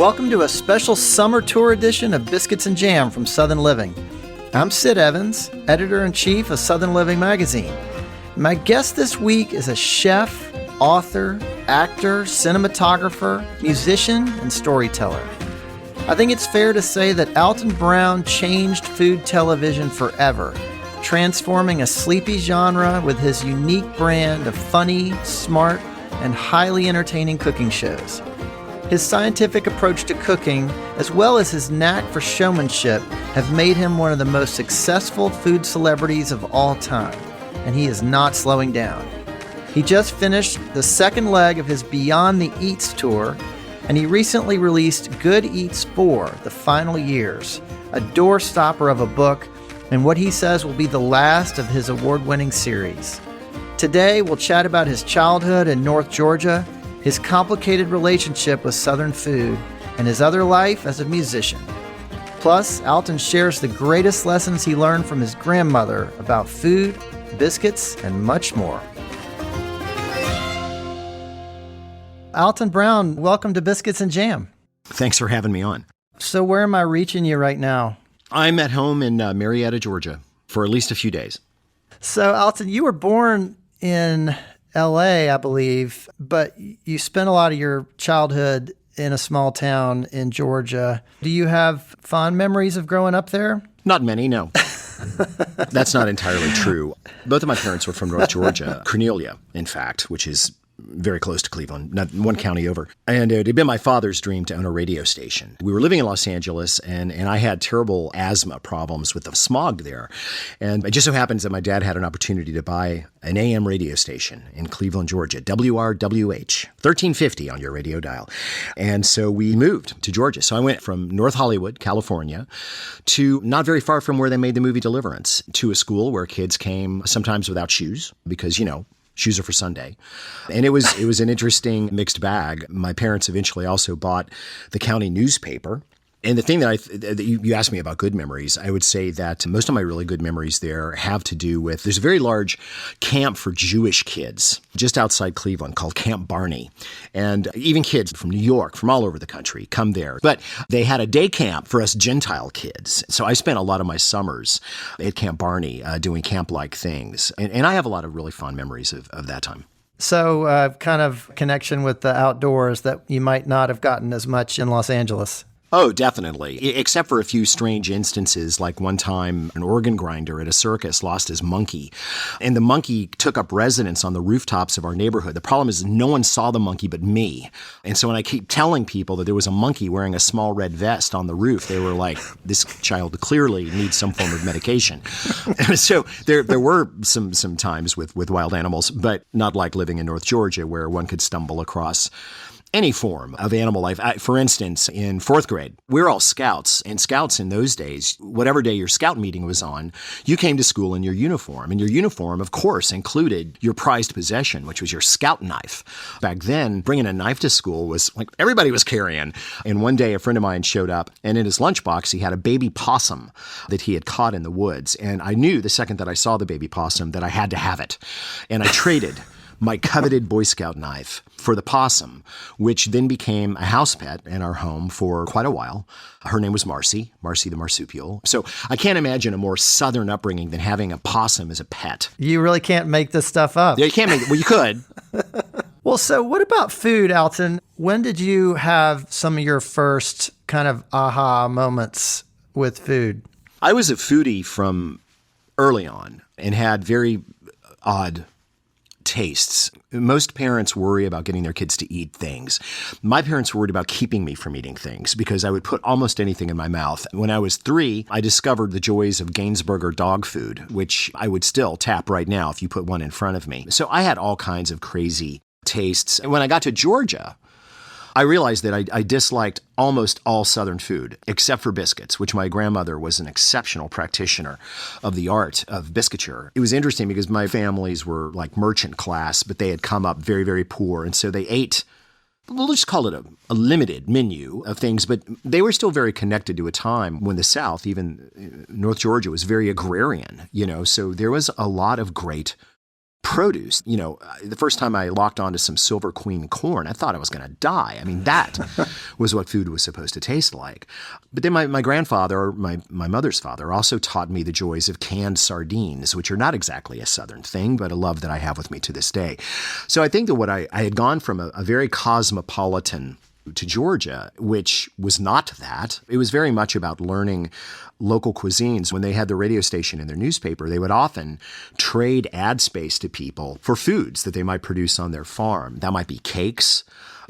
Welcome to a special summer tour edition of Biscuits and Jam from Southern Living. I'm Sid Evans, editor-in-chief of Southern Living magazine. My guest this week is a chef, author, actor, cinematographer, musician, and storyteller. I think it's fair to say that Alton Brown changed food television forever, transforming a sleepy genre with his unique brand of funny, smart, and highly entertaining cooking shows. His scientific approach to cooking, as well as his knack for showmanship, have made him one of the most successful food celebrities of all time, and he is not slowing down. He just finished the second leg of his Beyond the Eats tour, and he recently released Good Eats 4, The Final Years, a doorstopper of a book, and what he says will be the last of his award-winning series. Today, we'll chat about his childhood in North Georgia, his complicated relationship with Southern food, and his other life as a musician. Plus, Alton shares the greatest lessons he learned from his grandmother about food, biscuits, and much more. Alton Brown, welcome to Biscuits and Jam. Thanks for having me on. So where am I reaching you right now? I'm at home in Marietta, Georgia, for at least a few days. So, Alton, you were born in L.A., I believe, but you spent a lot of your childhood in a small town in Georgia. Do you have fond memories of growing up there? Not many, no. That's not entirely true. Both of my parents were from North Georgia, Cornelia, in fact, which is very close to Cleveland, not one county over. And it had been my father's dream to own a radio station. We were living in Los Angeles, and I had terrible asthma problems with the smog there. And it just so happens that my dad had an opportunity to buy an AM radio station in Cleveland, Georgia, WRWH, 1350 on your radio dial. And so we moved to Georgia. So I went from North Hollywood, California, to not very far from where they made the movie Deliverance, to a school where kids came sometimes without shoes because, shoes are for Sunday. And it was an interesting mixed bag. My parents eventually also bought the county newspaper. And the thing that you asked me about good memories, I would say that most of my really good memories there have to do with, there's a very large camp for Jewish kids just outside Cleveland called Camp Barney. And even kids from New York, from all over the country, come there. But they had a day camp for us Gentile kids. So I spent a lot of my summers at Camp Barney doing camp-like things. And I have a lot of really fond memories of that time. So kind of connection with the outdoors that you might not have gotten as much in Los Angeles. Oh, definitely. Except for a few strange instances, like one time an organ grinder at a circus lost his monkey, and the monkey took up residence on the rooftops of our neighborhood. The problem is no one saw the monkey but me. And so when I keep telling people that there was a monkey wearing a small red vest on the roof, they were like, this child clearly needs some form of medication. So there were some times with wild animals, but not like living in North Georgia where one could stumble across any form of animal life. For instance, in fourth grade, we're all scouts, and scouts in those days, whatever day your scout meeting was on, you came to school in your uniform. And your uniform, of course, included your prized possession, which was your scout knife. Back then, bringing a knife to school was like everybody was carrying. And one day, a friend of mine showed up, and in his lunchbox, he had a baby possum that he had caught in the woods. And I knew the second that I saw the baby possum that I had to have it. And I traded my coveted Boy Scout knife for the possum, which then became a house pet in our home for quite a while. Her name was Marcy the marsupial. So I can't imagine a more Southern upbringing than having a possum as a pet. You really can't make this stuff up. Yeah, you can't make it. Well, you could. Well, so what about food, Alton? When did you have some of your first kind of aha moments with food? I was a foodie from early on and had very odd tastes. Most parents worry about getting their kids to eat things. My parents worried about keeping me from eating things because I would put almost anything in my mouth. When I was 3, I discovered the joys of Gainsburger dog food, which I would still tap right now if you put one in front of me. So I had all kinds of crazy tastes. And when I got to Georgia, I realized that I disliked almost all Southern food, except for biscuits, which my grandmother was an exceptional practitioner of the art of biscuiture. It was interesting because my families were like merchant class, but they had come up very, very poor. And so they ate, we'll just call it a limited menu of things, but they were still very connected to a time when the South, even North Georgia, was very agrarian, so there was a lot of great produce. The first time I locked onto some Silver Queen corn, I thought I was going to die. I mean, that was what food was supposed to taste like. But then my grandfather, my mother's father, also taught me the joys of canned sardines, which are not exactly a Southern thing, but a love that I have with me to this day. So I think that what I had gone from a very cosmopolitan to Georgia, which was not that. It was very much about learning local cuisines. When they had the radio station in their newspaper, they would often trade ad space to people for foods that they might produce on their farm. That might be cakes,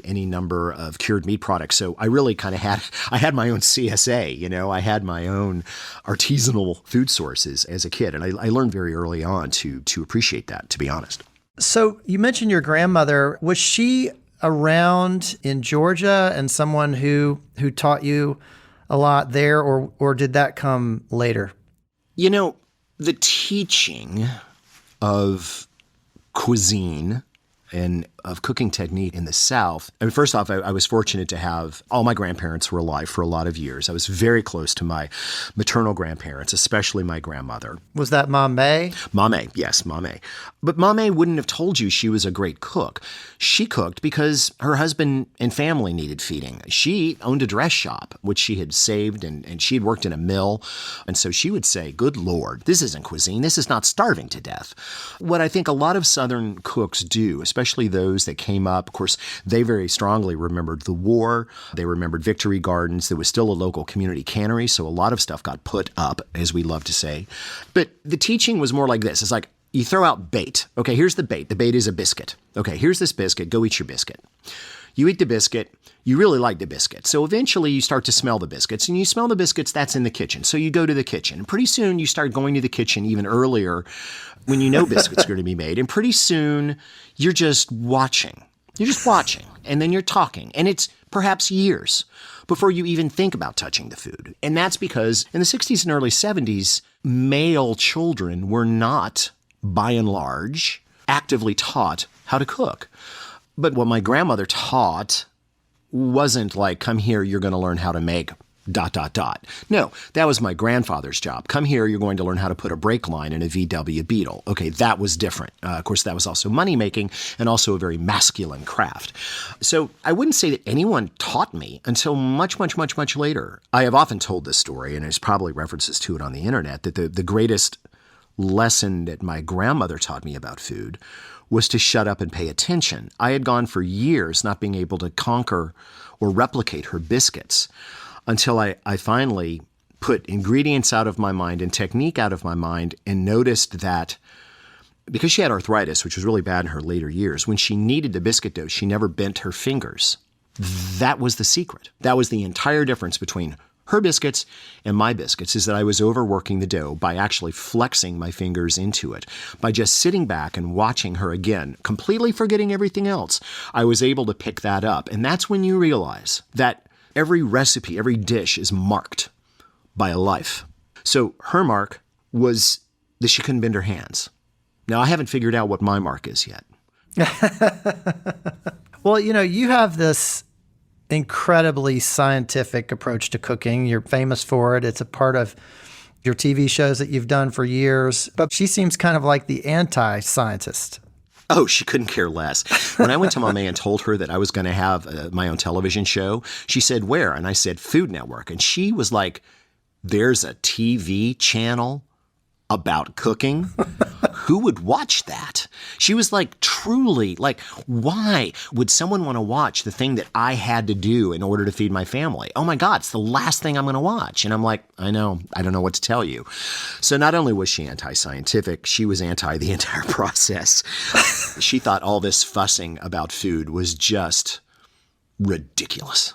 any number of cured meat products. So I really kind of had my own CSA, I had my own artisanal food sources as a kid. And I learned very early on to appreciate that, to be honest. So you mentioned your grandmother. Was she around in Georgia and someone who taught you a lot there, or did that come later? The teaching of cuisine and of cooking technique in the South. I mean, first off, I was fortunate to have all my grandparents were alive for a lot of years. I was very close to my maternal grandparents, especially my grandmother. Was that Mom May? Mom May, yes, Mom May. But Mom May wouldn't have told you she was a great cook. She cooked because her husband and family needed feeding. She owned a dress shop, which she had saved, and she had worked in a mill. And so she would say, good Lord, this isn't cuisine. This is not starving to death. What I think a lot of Southern cooks do, especially those that came up, of course, they very strongly remembered the war. They remembered Victory Gardens. There was still a local community cannery, so a lot of stuff got put up, as we love to say. But the teaching was more like this. It's like, you throw out bait. Okay, here's the bait. The bait is a biscuit. Okay, here's this biscuit. Go eat your biscuit. You eat the biscuit. You really like the biscuit. So eventually you start to smell the biscuits, and you smell the biscuits, that's in the kitchen. So you go to the kitchen. And pretty soon you start going to the kitchen even earlier when you know biscuits are going to be made. And pretty soon you're just watching. You're just watching. And then you're talking. And it's perhaps years before you even think about touching the food. And that's because in the 60s and early 70s, male children were not, by and large, actively taught how to cook. But what my grandmother taught wasn't like, come here, you're going to learn how to make ... No, that was my grandfather's job. Come here, you're going to learn how to put a brake line in a VW Beetle. Okay, that was different. Of course, that was also money-making and also a very masculine craft. So I wouldn't say that anyone taught me until much, much, much, much later. I have often told this story, and there's probably references to it on the internet, that the greatest lesson that my grandmother taught me about food was to shut up and pay attention. I had gone for years not being able to conquer or replicate her biscuits until I finally put ingredients out of my mind and technique out of my mind and noticed that because she had arthritis, which was really bad in her later years, when she kneaded the biscuit dough, she never bent her fingers. That was the secret. That was the entire difference between her biscuits and my biscuits, is that I was overworking the dough by actually flexing my fingers into it. By just sitting back and watching her again, completely forgetting everything else, I was able to pick that up. And that's when you realize that every recipe, every dish is marked by a life. So her mark was that she couldn't bend her hands. Now, I haven't figured out what my mark is yet. Well, you have this incredibly scientific approach to cooking. You're famous for it. It's a part of your TV shows that you've done for years. But she seems kind of like the anti-scientist. Oh, she couldn't care less. When I went to Mama and told her that I was going to have my own television show, she said, where? And I said, Food Network. And she was like, there's a TV channel about cooking? Who would watch that? She was like, truly, like, why would someone want to watch the thing that I had to do in order to feed my family? Oh my God, it's the last thing I'm going to watch. And I'm like, I know, I don't know what to tell you. So not only was she anti-scientific, she was anti the entire process. She thought all this fussing about food was just ridiculous.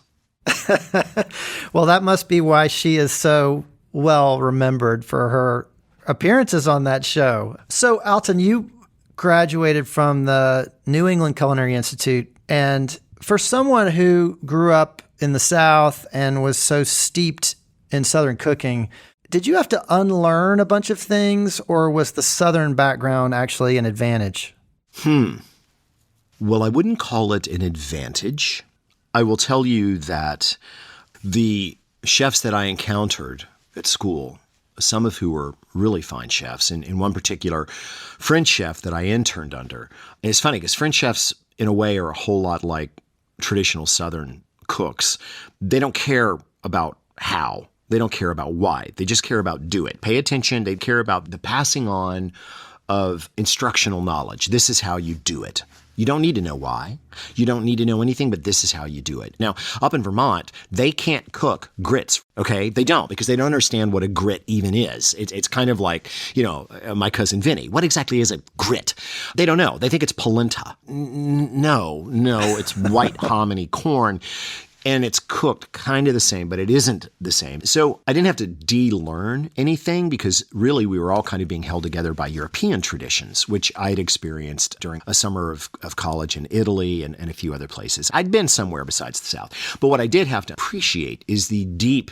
Well, that must be why she is so well remembered for her appearances on that show. So, Alton, you graduated from the New England Culinary Institute, and for someone who grew up in the South and was so steeped in Southern cooking, did you have to unlearn a bunch of things, or was the Southern background actually an advantage? Well, I wouldn't call it an advantage. I will tell you that the chefs that I encountered at school, some of who were really fine chefs. And in one particular French chef that I interned under. And it's funny because French chefs, in a way, are a whole lot like traditional Southern cooks. They don't care about how. They don't care about why. They just care about do it. Pay attention. They care about the passing on of instructional knowledge. This is how you do it. You don't need to know why. You don't need to know anything, but this is how you do it. Now, up in Vermont, they can't cook grits, okay? They don't, because they don't understand what a grit even is. It's kind of like, my cousin Vinny. What exactly is a grit? They don't know. They think it's polenta. No, it's white hominy corn. And it's cooked kind of the same, but it isn't the same. So I didn't have to de-learn anything because really we were all kind of being held together by European traditions, which I'd experienced during a summer of college in Italy and a few other places. I'd been somewhere besides the South. But what I did have to appreciate is the deep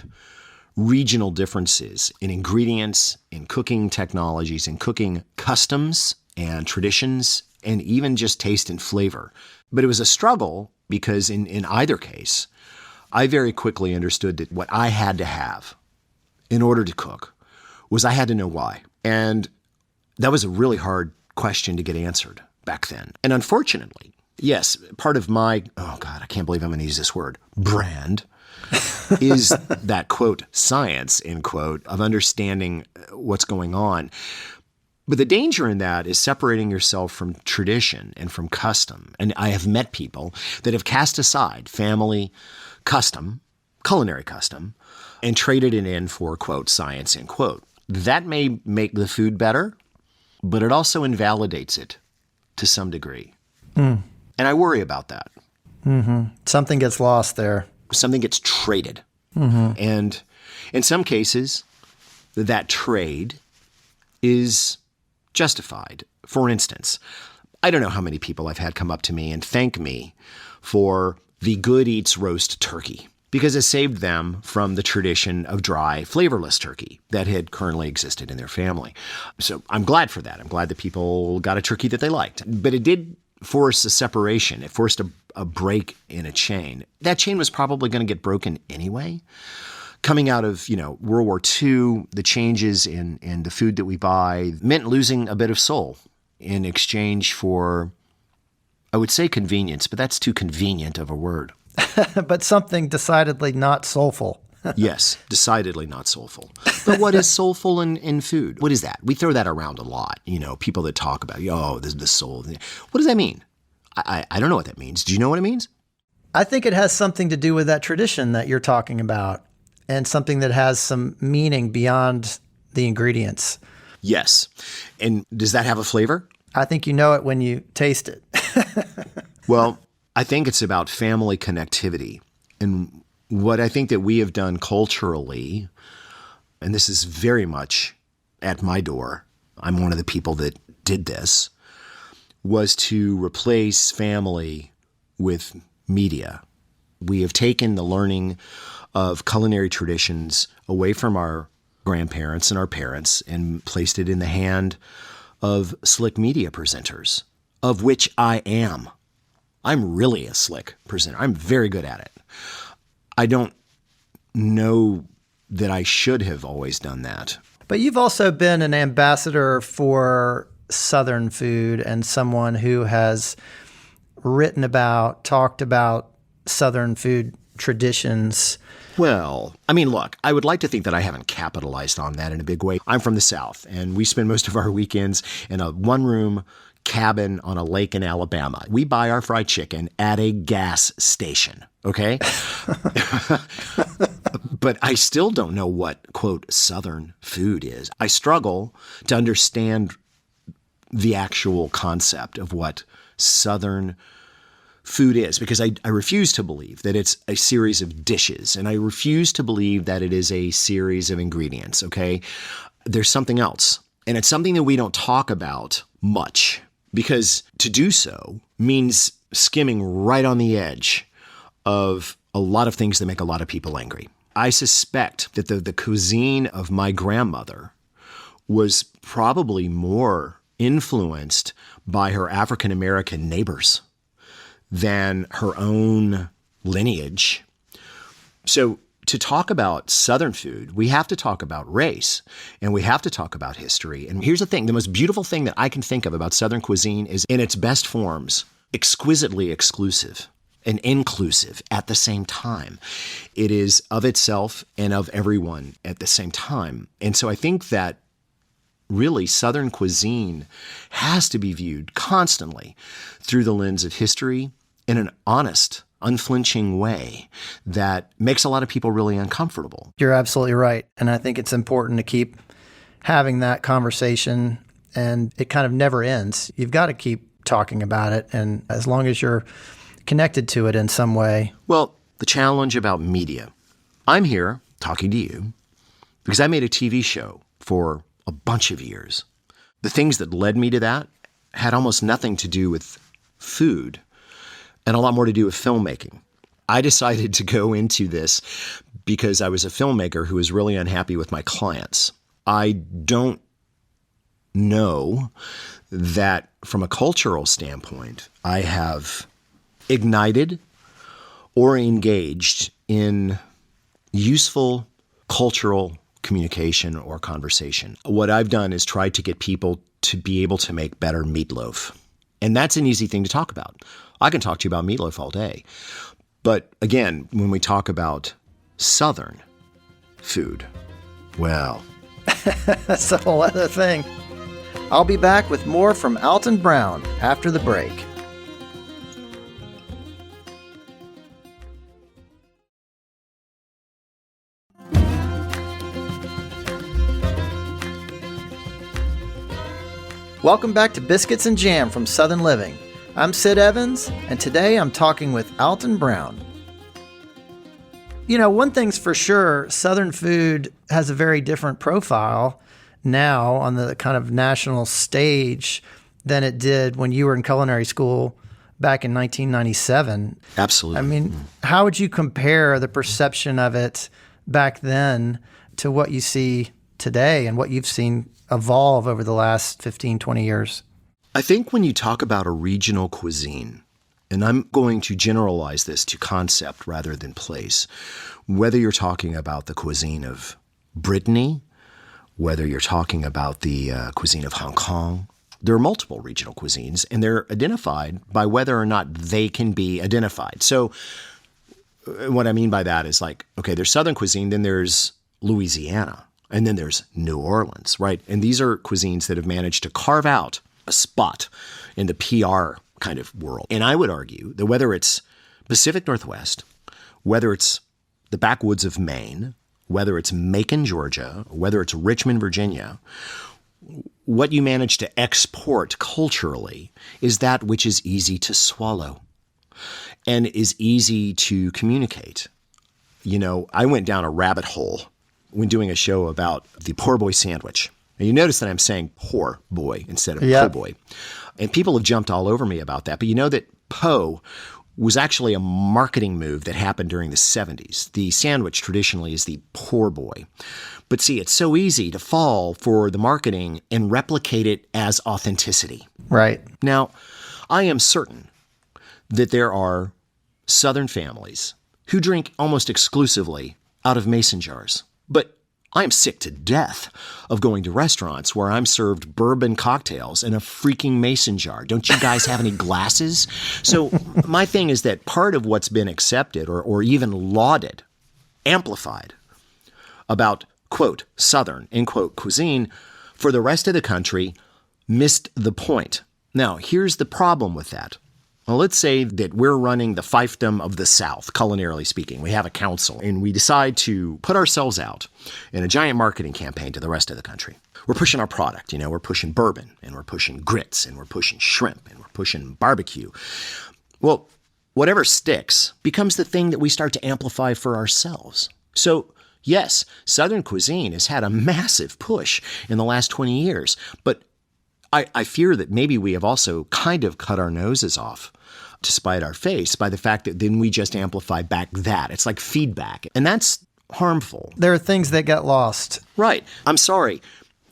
regional differences in ingredients, in cooking technologies, in cooking customs and traditions, and even just taste and flavor. But it was a struggle because in either case, I very quickly understood that what I had to have in order to cook was I had to know why. And that was a really hard question to get answered back then. And unfortunately, yes, part of my, I can't believe I'm going to use this word, brand, is that, quote, science, end quote, of understanding what's going on. But the danger in that is separating yourself from tradition and from custom. And I have met people that have cast aside family custom, culinary custom, and traded it in for, quote, science, end quote. That may make the food better, but it also invalidates it to some degree. And I worry about that. Mm-hmm. Something gets lost there. Something gets traded. Mm-hmm. And in some cases, that trade is justified. For instance, I don't know how many people I've had come up to me and thank me for the Good Eats roast turkey because it saved them from the tradition of dry, flavorless turkey that had currently existed in their family. So I'm glad for that. I'm glad that people got a turkey that they liked. But it did force a separation. It forced a break in a chain. That chain was probably going to get broken anyway. Coming out of, World War II, the changes in the food that we buy meant losing a bit of soul in exchange for, I would say convenience, but that's too convenient of a word. But something decidedly not soulful. Yes, decidedly not soulful. But what is soulful in food? What is that? We throw that around a lot. People that talk about, the soul. What does that mean? I don't know what that means. Do you know what it means? I think it has something to do with that tradition that you're talking about and something that has some meaning beyond the ingredients. Yes. And does that have a flavor? I think you know it when you taste it. Well, I think it's about family connectivity. And what I think that we have done culturally, and this is very much at my door, I'm one of the people that did this, was to replace family with media. We have taken the learning of culinary traditions away from our grandparents and our parents and placed it in the hand of slick media presenters, of which I am. I'm really a slick presenter. I'm very good at it. I don't know that I should have always done that. But you've also been an ambassador for Southern food and someone who has written about, talked about Southern food traditions. Well, look, I would like to think that I haven't capitalized on that in a big way. I'm from the South, and we spend most of our weekends in a one-room cabin on a lake in Alabama. We buy our fried chicken at a gas station, okay? But I still don't know what, quote, Southern food is. I struggle to understand the actual concept of what Southern food is, because I refuse to believe that it's a series of dishes, and I refuse to believe that it is a series of ingredients, okay? There's something else, and it's something that we don't talk about much, because to do so means skimming right on the edge of a lot of things that make a lot of people angry. I suspect that the cuisine of my grandmother was probably more influenced by her African-American neighbors than her own lineage. So to talk about Southern food, we have to talk about race and we have to talk about history. And here's the thing. The most beautiful thing that I can think of about Southern cuisine is in its best forms, exquisitely exclusive and inclusive at the same time. It is of itself and of everyone at the same time. And so I think that really Southern cuisine has to be viewed constantly through the lens of history in an honest, unflinching way that makes a lot of people really uncomfortable. You're absolutely right. And I think it's important to keep having that conversation, and it kind of never ends. You've got to keep talking about it, and as long as you're connected to it in some way. Well, the challenge about media. I'm here talking to you because I made a TV show for a bunch of years. The things that led me to that had almost nothing to do with food and a lot more to do with filmmaking. I decided to go into this because I was a filmmaker who was really unhappy with my clients. I don't know that from a cultural standpoint, I have ignited or engaged in useful cultural communication or conversation. What I've done is tried to get people to be able to make better meatloaf. And that's an easy thing to talk about. I can talk to you about meatloaf all day. But again, when we talk about Southern food, well, that's a whole other thing. I'll be back with more from Alton Brown after the break. Welcome back to Biscuits and Jam from Southern Living. I'm Sid Evans, and today I'm talking with Alton Brown. You know, one thing's for sure, Southern food has a very different profile now on the kind of national stage than it did when you were in culinary school back in 1997. Absolutely. I mean, how would you compare the perception of it back then to what you see today and what you've seen evolve over the last 15, 20 years? I think when you talk about a regional cuisine, and I'm going to generalize this to concept rather than place, whether you're talking about the cuisine of Brittany, whether you're talking about the cuisine of Hong Kong, there are multiple regional cuisines, and they're identified by whether or not they can be identified. So what I mean by that is like, okay, there's Southern cuisine, then there's Louisiana, and then there's New Orleans, right? And these are cuisines that have managed to carve out a spot in the PR kind of world. And I would argue that whether it's Pacific Northwest, whether it's the backwoods of Maine, whether it's Macon, Georgia, whether it's Richmond, Virginia, what you manage to export culturally is that which is easy to swallow and is easy to communicate. You know, I went down a rabbit hole when doing a show about the poor boy sandwich. And you notice that I'm saying poor boy instead of po' boy. And people have jumped all over me about that. But you know that po was actually a marketing move that happened during the 70s. The sandwich traditionally is the poor boy. But see, it's so easy to fall for the marketing and replicate it as authenticity. Right. Now, I am certain that there are Southern families who drink almost exclusively out of mason jars. But I am sick to death of going to restaurants where I'm served bourbon cocktails in a freaking mason jar. Don't you guys have any glasses? So my thing is that part of what's been accepted or even lauded, amplified about, quote, Southern, end quote, cuisine for the rest of the country missed the point. Now, here's the problem with that. Well, let's say that we're running the fiefdom of the South, culinarily speaking. We have a council, and we decide to put ourselves out in a giant marketing campaign to the rest of the country. We're pushing our product. You know, we're pushing bourbon, and we're pushing grits, and we're pushing shrimp, and we're pushing barbecue. Well, whatever sticks becomes the thing that we start to amplify for ourselves. So, yes, Southern cuisine has had a massive push in the last 20 years, but I fear that maybe we have also kind of cut our noses off to spite our face by the fact that then we just amplify back that. It's like feedback, and that's harmful. There are things that got lost. Right. I'm sorry.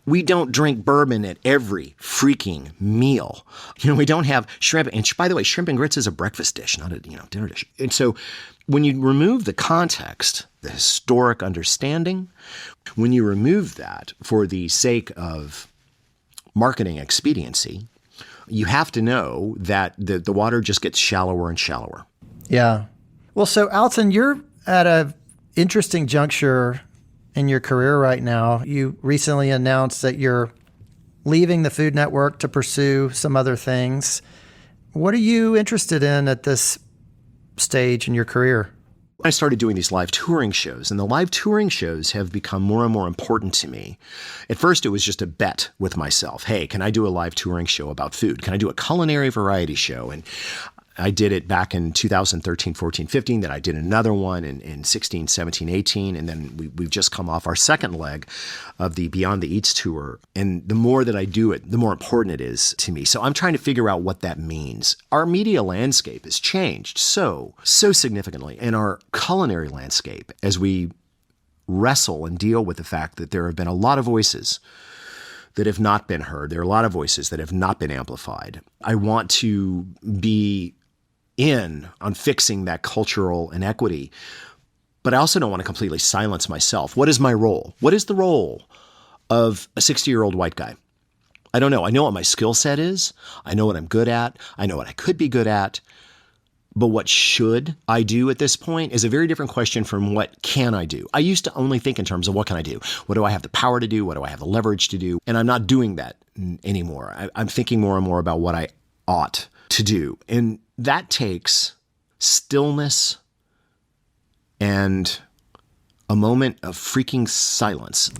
We don't drink bourbon at every freaking meal. We don't have shrimp. And by the way, shrimp and grits is a breakfast dish, not a dinner dish. And so when you remove the context, the historic understanding, when you remove that for the sake of marketing expediency, you have to know that the water just gets shallower and shallower. Yeah. Well, so Alton, you're at an interesting juncture in your career right now. You recently announced that you're leaving the Food Network to pursue some other things. What are you interested in at this stage in your career? I started doing these live touring shows, and the live touring shows have become more and more important to me. At first, it was just a bet with myself. Hey, can I do a live touring show about food? Can I do a culinary variety show? And I did it back in 2013, 14, 15. Then I did another one in 16, 17, 18. And then we've just come off our second leg of the Beyond the Eats tour. And the more that I do it, the more important it is to me. So I'm trying to figure out what that means. Our media landscape has changed so significantly, and our culinary landscape, as we wrestle and deal with the fact that there have been a lot of voices that have not been heard. There are a lot of voices that have not been amplified. I want to be in on fixing that cultural inequity, but I also don't want to completely silence myself. What is my role? What is the role of a 60-year-old white guy? I don't know. I know what my skill set is. I know what I'm good at. I know what I could be good at. But what should I do at this point is a very different question from what can I do. I used to only think in terms of what can I do? What do I have the power to do? What do I have the leverage to do? And I'm not doing that anymore. I'm thinking more and more about what I ought to do. And that takes stillness and a moment of freaking silence,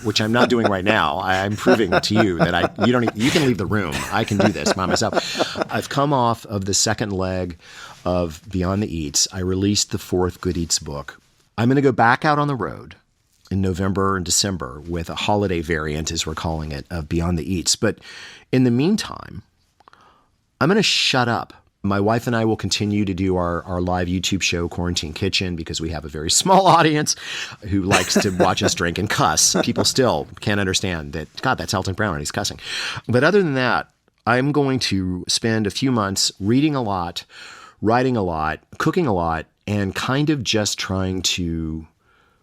which I'm not doing right now. I'm proving to you that you can leave the room. I can do this by myself. I've come off of the second leg of Beyond the Eats. I released the fourth Good Eats book. I'm going to go back out on the road in November and December with a holiday variant, as we're calling it, of Beyond the Eats. But in the meantime, I'm going to shut up. My wife and I will continue to do our live YouTube show, Quarantine Kitchen, because we have a very small audience who likes to watch us drink and cuss. People still can't understand that, God, that's Alton Brown and he's cussing. But other than that, I'm going to spend a few months reading a lot, writing a lot, cooking a lot, and kind of just trying to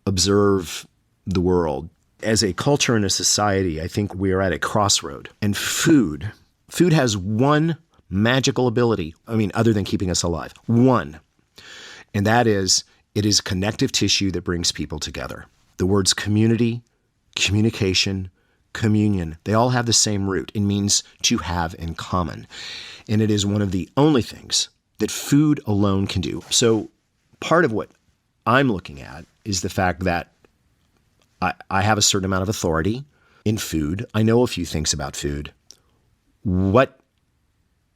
observe the world. As a culture and a society, I think we are at a crossroad. And food has one magical ability, other than keeping us alive. One. And that is, it is connective tissue that brings people together. The words community, communication, communion, they all have the same root. It means to have in common. And it is one of the only things that food alone can do. So part of what I'm looking at is the fact that I have a certain amount of authority in food. I know a few things about food. What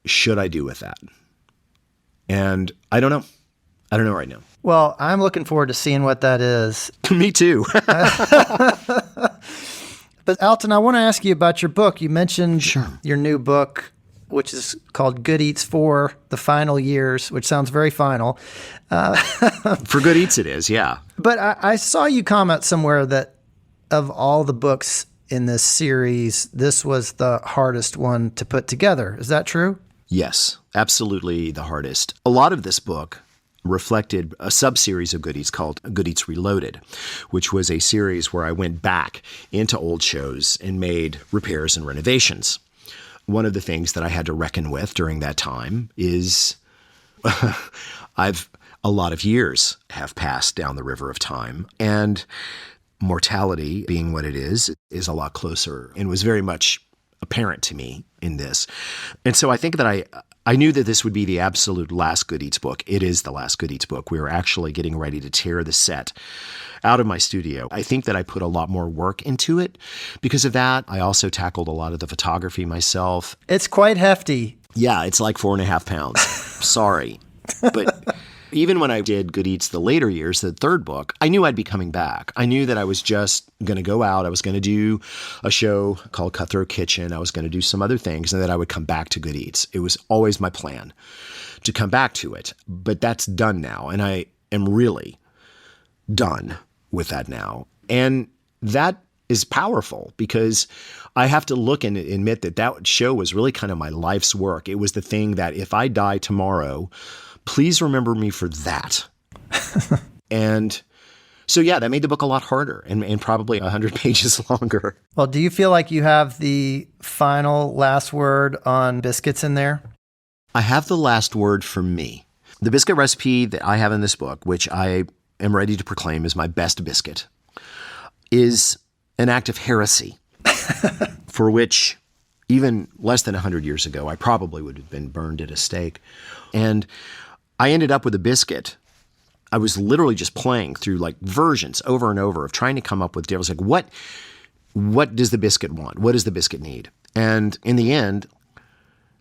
should I do with that? And I don't know. I don't know right now. Well, I'm looking forward to seeing what that is. Me too. But Alton, I want to ask you about your book. You mentioned Sure. your new book, which is called Good Eats for the Final Years, which sounds very final. For Good Eats it is, yeah. But I saw you comment somewhere that of all the books in this series, this was the hardest one to put together. Is that true? Yes, absolutely the hardest. A lot of this book reflected a sub-series of Good Eats called Good Eats Reloaded, which was a series where I went back into old shows and made repairs and renovations. One of the things that I had to reckon with during that time is a lot of years have passed down the river of time, and mortality, being what it is a lot closer and was very much apparent to me in this. And so I think that I knew that this would be the absolute last Good Eats book. It is the last Good Eats book. We were actually getting ready to tear the set out of my studio. I think that I put a lot more work into it. Because of that, I also tackled a lot of the photography myself. It's quite hefty. Yeah, it's like 4.5 pounds. Sorry. But even when I did Good Eats the later years, the third book, I knew I'd be coming back. I knew that I was just going to go out. I was going to do a show called Cutthroat Kitchen. I was going to do some other things, and that I would come back to Good Eats. It was always my plan to come back to it. But that's done now, and I am really done with that now. And that is powerful because I have to look and admit that that show was really kind of my life's work. It was the thing that if I die tomorrow, please remember me for that. And so, yeah, that made the book a lot harder and probably 100 pages longer. Well, do you feel like you have the final last word on Biscuits in there? I have the last word for me. The biscuit recipe that I have in this book, which I am ready to proclaim is my best biscuit, is an act of heresy for which even less than 100 years ago, I probably would have been burned at a stake. And I ended up with a biscuit. I was literally just playing through like versions over and over of trying to come up with deals like, what does the biscuit want? What does the biscuit need? And in the end,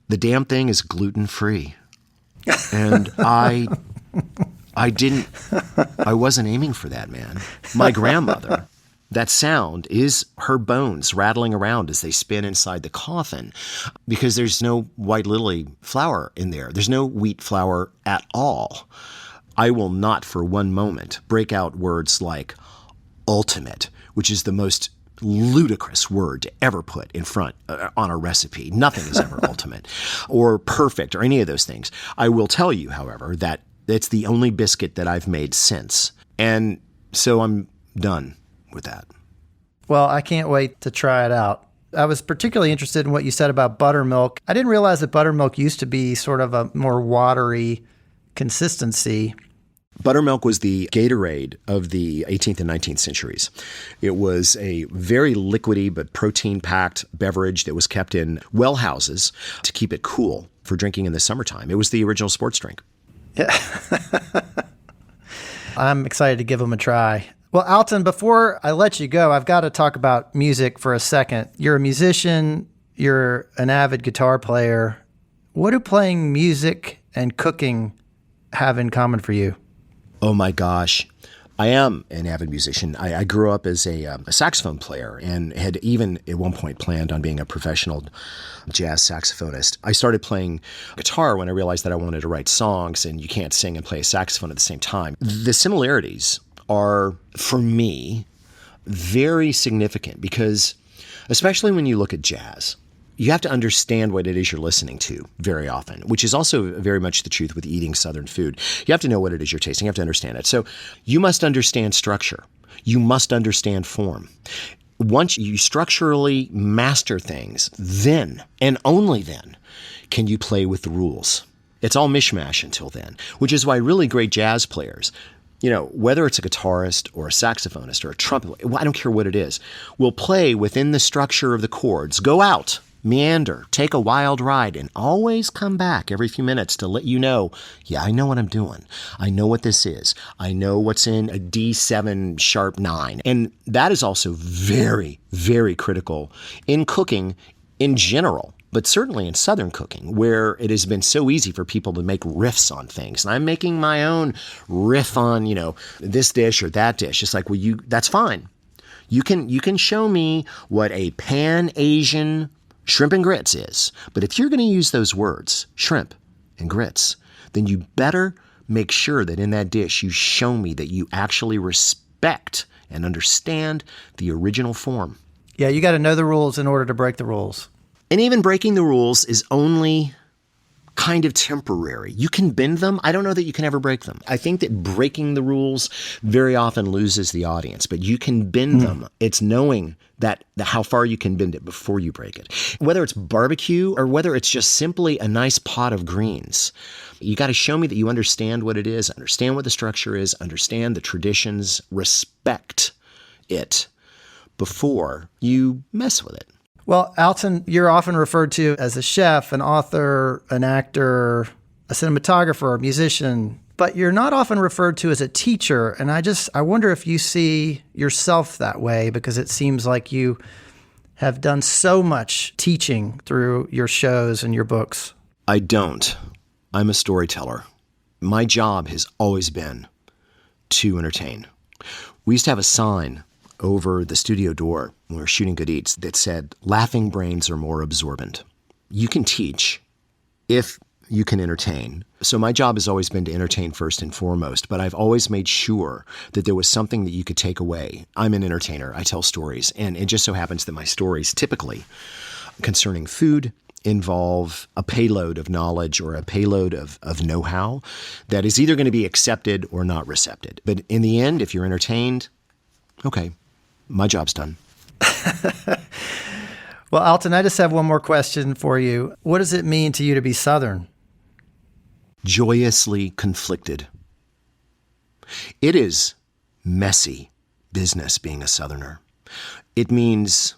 the damn thing is gluten-free. And I wasn't aiming for that, man. My grandmother, that sound is her bones rattling around as they spin inside the coffin because there's no white lily flour in there. There's no wheat flour at all. I will not for one moment break out words like ultimate, which is the most ludicrous word to ever put in front on a recipe. Nothing is ever ultimate or perfect or any of those things. I will tell you, however, that it's the only biscuit that I've made since. And so I'm done with that. Well, I can't wait to try it out. I was particularly interested in what you said about buttermilk. I didn't realize that buttermilk used to be sort of a more watery consistency. Buttermilk was the Gatorade of the 18th and 19th centuries. It was a very liquidy but protein-packed beverage that was kept in well houses to keep it cool for drinking in the summertime. It was the original sports drink. Yeah. I'm excited to give them a try. Well, Alton, before I let you go, I've got to talk about music for a second. You're a musician. You're an avid guitar player. What do playing music and cooking have in common for you? Oh my gosh. I am an avid musician. I grew up as a saxophone player and had even at one point planned on being a professional jazz saxophonist. I started playing guitar when I realized that I wanted to write songs, and you can't sing and play a saxophone at the same time. The similarities are, for me, very significant because, especially when you look at jazz, you have to understand what it is you're listening to very often, which is also very much the truth with eating Southern food. You have to know what it is you're tasting. You have to understand it. So you must understand structure. You must understand form. Once you structurally master things, then, and only then, can you play with the rules. It's all mishmash until then, which is why really great jazz players, you know, whether it's a guitarist or a saxophonist or a trumpet, I don't care what it is, will play within the structure of the chords, go out, meander, take a wild ride, and always come back every few minutes to let you know, yeah, I know what I'm doing. I know what this is. I know what's in a D7 sharp 9. And that is also very, very critical in cooking in general, but certainly in Southern cooking, where it has been so easy for people to make riffs on things. And I'm making my own riff on, you know, this dish or that dish. It's like, well, that's fine. You can show me what a Pan-Asian shrimp and grits is. But if you're going to use those words, shrimp and grits, then you better make sure that in that dish you show me that you actually respect and understand the original form. Yeah, you got to know the rules in order to break the rules. And even breaking the rules is only kind of temporary. You can bend them. I don't know that you can ever break them. I think that breaking the rules very often loses the audience, but you can bend them. It's knowing that how far you can bend it before you break it. Whether it's barbecue or whether it's just simply a nice pot of greens, you got to show me that you understand what it is, understand what the structure is, understand the traditions, respect it before you mess with it. Well, Alton, you're often referred to as a chef, an author, an actor, a cinematographer, a musician, but you're not often referred to as a teacher. And I wonder if you see yourself that way, because it seems like you have done so much teaching through your shows and your books. I don't. I'm a storyteller. My job has always been to entertain. We used to have a sign over the studio door when we were shooting Good Eats that said, laughing brains are more absorbent. You can teach if you can entertain. So my job has always been to entertain first and foremost, but I've always made sure that there was something that you could take away. I'm an entertainer. I tell stories, and it just so happens that my stories typically concerning food involve a payload of knowledge or a payload of know-how that is either going to be accepted or not recepted. But in the end, if you're entertained, okay, my job's done. Well, Alton, I just have one more question for you. What does it mean to you to be Southern? Joyously conflicted. It is messy business being a Southerner. It means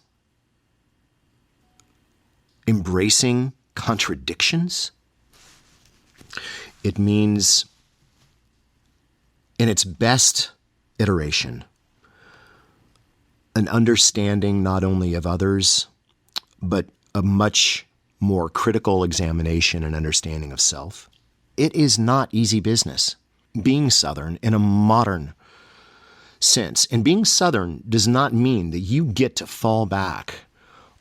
embracing contradictions. It means, in its best iteration, an understanding not only of others, but a much more critical examination and understanding of self. It is not easy business being Southern in a modern sense. And being Southern does not mean that you get to fall back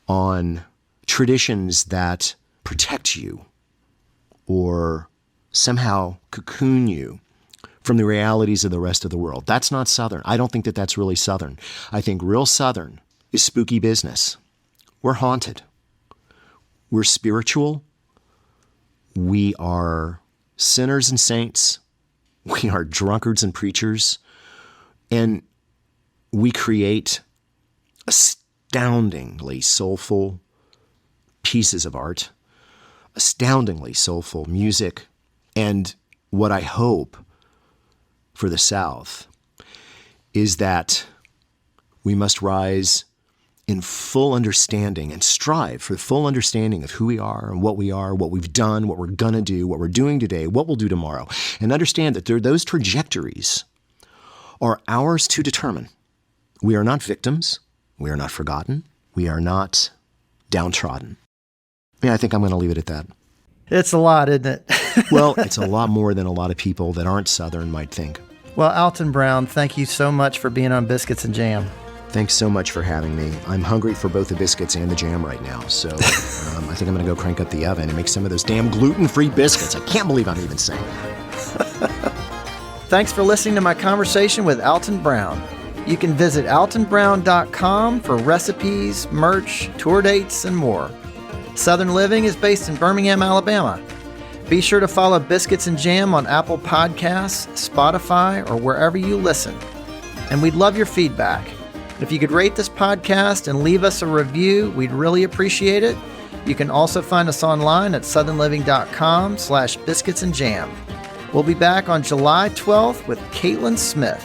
on traditions that protect you or somehow cocoon you from the realities of the rest of the world. That's not Southern. I don't think that that's really Southern. I think real Southern is spooky business. We're haunted. We're spiritual. We are sinners and saints. We are drunkards and preachers. And we create astoundingly soulful pieces of art, astoundingly soulful music. And what I hope for the South is that we must rise in full understanding and strive for full understanding of who we are, what we've done, what we're going to do, what we're doing today, what we'll do tomorrow, and understand that those trajectories are ours to determine. We are not victims. We are not forgotten. We are not downtrodden. Yeah, I think I'm going to leave it at that. It's a lot, isn't it? Well, it's a lot more than a lot of people that aren't Southern might think. Well, Alton Brown, thank you so much for being on Biscuits and Jam. Thanks so much for having me. I'm hungry for both the biscuits and the jam right now, so I think I'm going to go crank up the oven and make some of those damn gluten-free biscuits. I can't believe I'm even saying that. Thanks for listening to my conversation with Alton Brown. You can visit altonbrown.com for recipes, merch, tour dates, and more. Southern Living is based in Birmingham, Alabama. Be sure to follow Biscuits and Jam on Apple Podcasts, Spotify, or wherever you listen. And we'd love your feedback. If you could rate this podcast and leave us a review, we'd really appreciate it. You can also find us online at southernliving.com/biscuitsandjam. We'll be back on July 12th with Caitlin Smith.